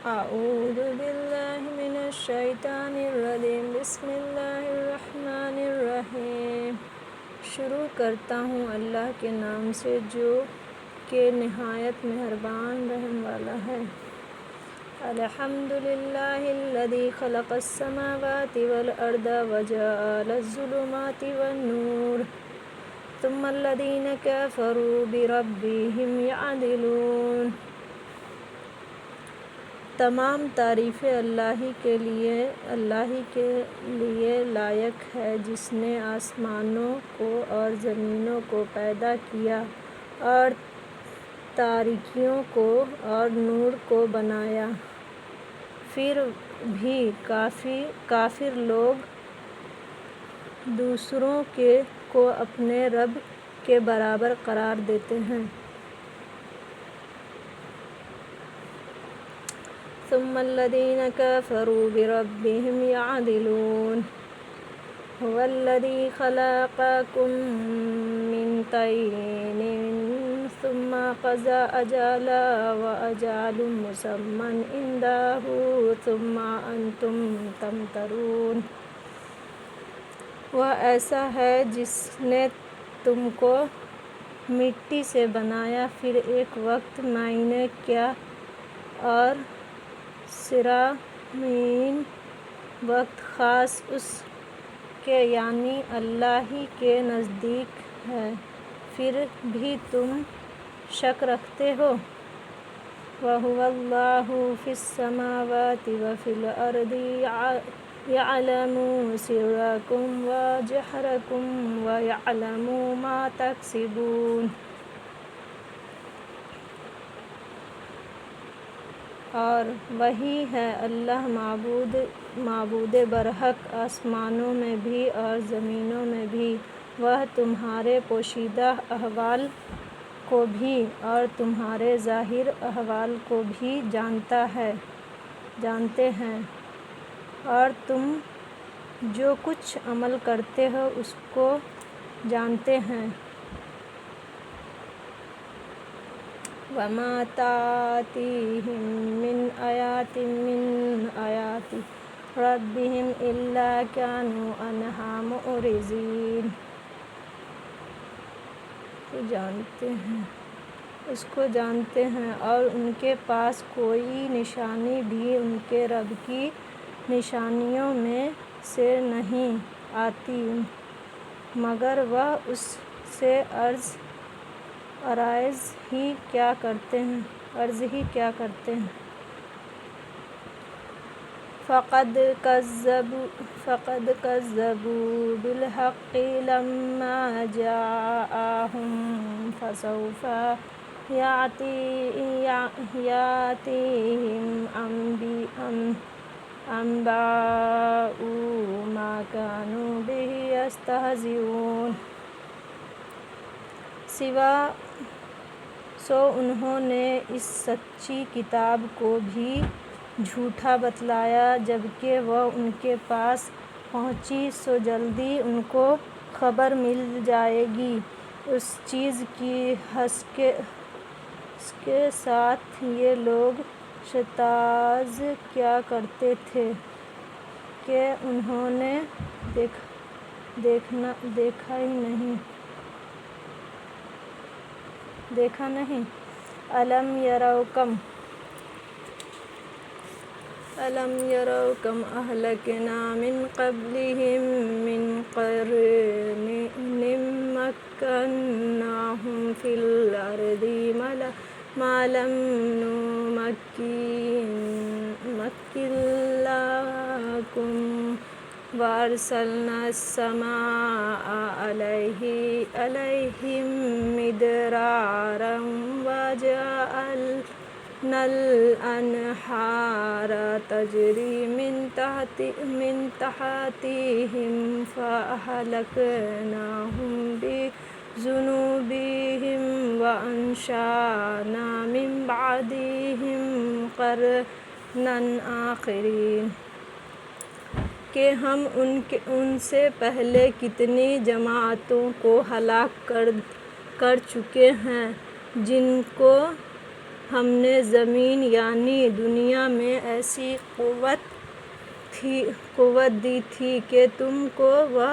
اعوذ باللہ من الشیطان الرجیم بسم اللہ الرحمن الرحیم۔ شروع کرتا ہوں اللہ کے نام سے جو کہ نہایت مہربان رحم والا ہے۔ الحمد للہ الذی خلق السماوات والارض وجعل الظلمات والنور ثم الذین کفروا بربهم یعدلون۔ تمام تعریفیں اللہ ہی کے لیے لائق ہے جس نے آسمانوں کو اور زمینوں کو پیدا کیا اور تاریکیوں کو اور نور کو بنایا۔ پھر بھی کافر لوگ دوسروں کو اپنے رب کے برابر قرار دیتے ہیں۔ ثم الذین کفروا بربهم یعدلون۔ هو الذی خلقکم من طین ثم قضى أجلا وأجل مسمى عنده ثم أنتم تمترون۔ وہ ایسا ہے جس نے تم کو مٹی سے بنایا پھر ایک وقت معین کیا اور صارمین وقت خاص اس کے یعنی اللہ ہی کے نزدیک ہے پھر بھی تم شک رکھتے ہو۔ وَهُوَ اللَّهُ فِي السَّمَاوَاتِ وَفِي الْأَرْضِ يَعْلَمُ سِرَّكُمْ وَجَهْرَكُمْ وَيَعْلَمُ مَا تَكْسِبُونَ۔ اور وہی ہے اللہ معبود برحق آسمانوں میں بھی اور زمینوں میں بھی۔ وہ تمہارے پوشیدہ احوال کو بھی اور تمہارے ظاہر احوال کو بھی جانتے ہیں اور تم جو کچھ عمل کرتے ہو اس کو جانتے ہیں۔ وَمَا تَأْتِيهِم مِّنْ آیَةٍ مِّنْ آیَاتِ رَبِّهِمْ إِلَّا كَانُوا عَنْهَا مُعْرِضِينَ۔ اس کو جانتے ہیں اور ان کے پاس کوئی نشانی بھی ان کے رب کی نشانیوں میں سے نہیں آتی مگر وہ اس سے عرض ہی کیا کرتے ہیں۔ فَقَدْ كَذَّبُوا بِالْحَقِّ لَمَّا جَاءَهُمْ فَسَوْفَ يَأْتِيهِمْ أَنْبَاءُ مَا كَانُوا بِهِ يَسْتَهْزِئُونَ۔ سو انہوں نے اس سچی کتاب کو بھی جھوٹا بتلایا جبکہ وہ ان کے پاس پہنچی سو جلدی ان کو خبر مل جائے گی اس چیز کی جس کے ساتھ یہ لوگ شرطساز کیا کرتے تھے کہ انہوں نے دیکھا نہیں۔ أَلَمْ يَرَوْا كَمْ أَهْلَكْنَا مِنْ قَبْلِهِمْ مِنْ قَرْنٍ مَّكَّنَّاهُمْ فِي الْأَرْضِ مَا لَمْ نُمَكِّن لَّكُمْ وَأَرْسَلْنَا السَّمَاءَ عَلَيْهِم مِّدْرَارًا وَجَعَلْنَا الْأَنْهَارَ تَجْرِي مِن تَحْتِهِمْ فَأَهْلَكْنَاهُم بِذُنُوبِهِمْ وَأَنشَأْنَا مِن بَعْدِهِمْ قَرْنًا آخَرِينَ۔ کہ ہم ان سے پہلے کتنی جماعتوں کو ہلاک کر چکے ہیں جن کو ہم نے زمین یعنی دنیا میں ایسی قوت دی تھی کہ تم کو وہ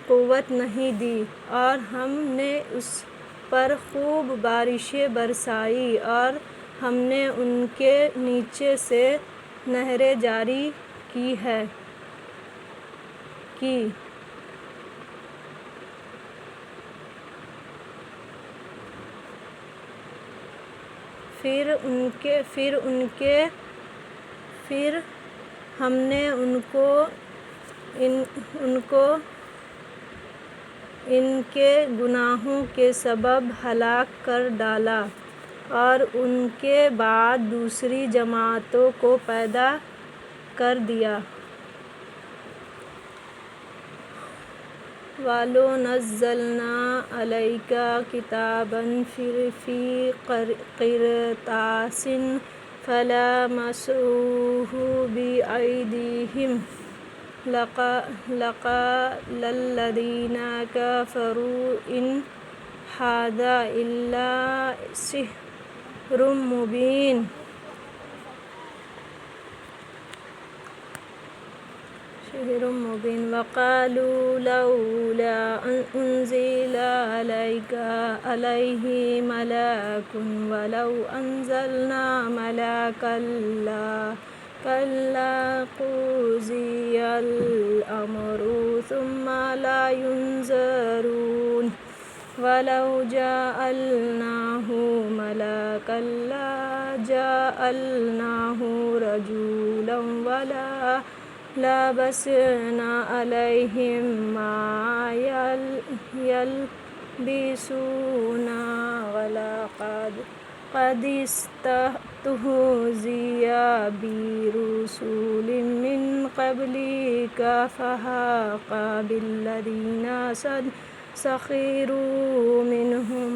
قوت نہیں دی، اور ہم نے اس پر خوب بارشیں برسائیں، اور ہم نے ان کے نیچے سے نہریں جاری کی۔ پھر ہم نے ان کو ان کے گناہوں کے سبب ہلاک کر ڈالا، اور ان کے بعد دوسری جماعتوں کو پیدا کر دیا۔ وَلَوْ نَزَّلْنَا عَلَيْكَ كِتَابًا فِي قِرْطَاسٍ فَلَمَسُوهُ بِأَيْدِيهِمْ لَقَالَ الَّذِينَ كَفَرُوا إِنْ هَذَا إِلَّا سِحْرٌ مُّبِينٌ۔ وَقَالُوا لَوْلَا أُنزِلَ عَلَيْهِ مَلَكٌ وَلَوْ أَنزَلْنَا مَلَكًا لَّقُضِيَ الْأَمْرُ ثُمَّ لَا يُنظَرُونَ وَلَوْ جَعَلْنَاهُ مَلَكًا لَّجَعَلْنَاهُ رَجُلًا وَلَلَبَسْنَا عَلَيْهِم مَّا يَلْبِسُونَ وَلَقَدْ اسْتُهْزِئَ بِرُسُلٍ مِّن قَبْلِكَ فَحَاقَ بِالَّذِينَ سَخِرُوا مِنْهُم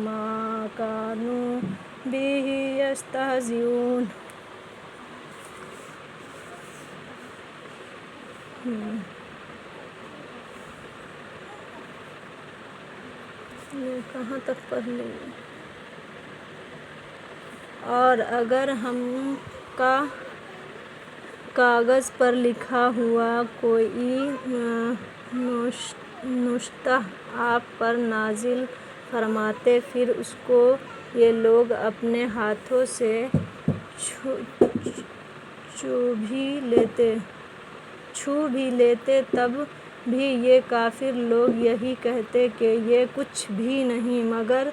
مَّا كَانُوا بِهِ يَسْتَهْزِئُونَ۔ کہاں تک پڑھ لیں؟ اور اگر ہم کا کاغذ پر لکھا ہوا کوئی نسخہ آپ پر نازل فرماتے، پھر اس کو یہ لوگ اپنے ہاتھوں سے چھو بھی لیتے، تب بھی یہ کافر لوگ یہی کہتے کہ یہ کچھ بھی نہیں مگر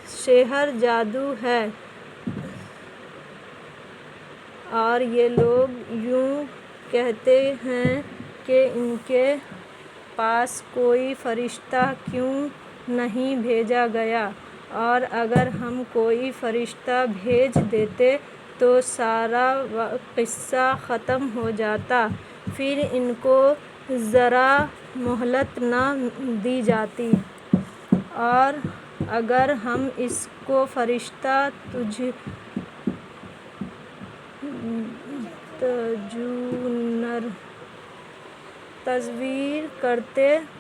سحر جادو ہے۔ اور یہ لوگ یوں کہتے ہیں کہ ان کے پاس کوئی فرشتہ کیوں نہیں بھیجا گیا، اور اگر ہم کوئی فرشتہ بھیج دیتے تو سارا قصہ ختم ہو جاتا، پھر ان کو ذرا مہلت نہ دی جاتی۔ اور اگر ہم اس کو فرشتہ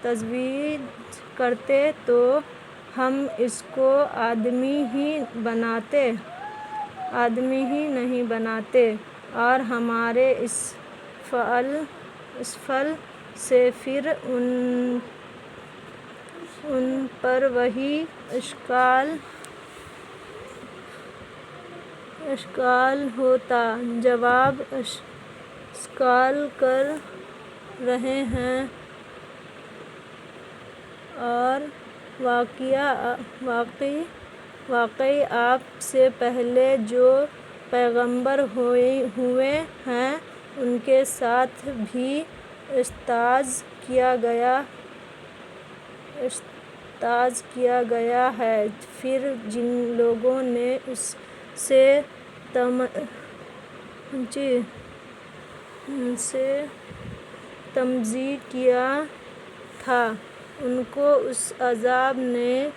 تصویر کرتے تو ہم اس کو آدمی ہی نہیں بناتے، اور ہمارے اس فعل سے پھر ان پر وہی اشکال ہوتا۔ جواب: اشکال کر رہے ہیں، اور واقعی آپ سے پہلے جو پیغمبر ہوئے ہیں ان کے ساتھ بھی احسان کیا گیا ہے۔ پھر جن لوگوں نے اس سے تمزق کیا تھا، ان کو اس عذاب نے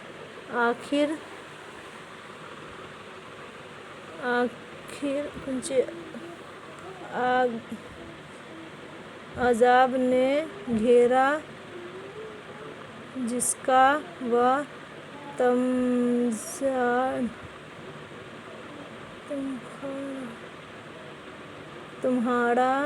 جس کا وہ تمہارا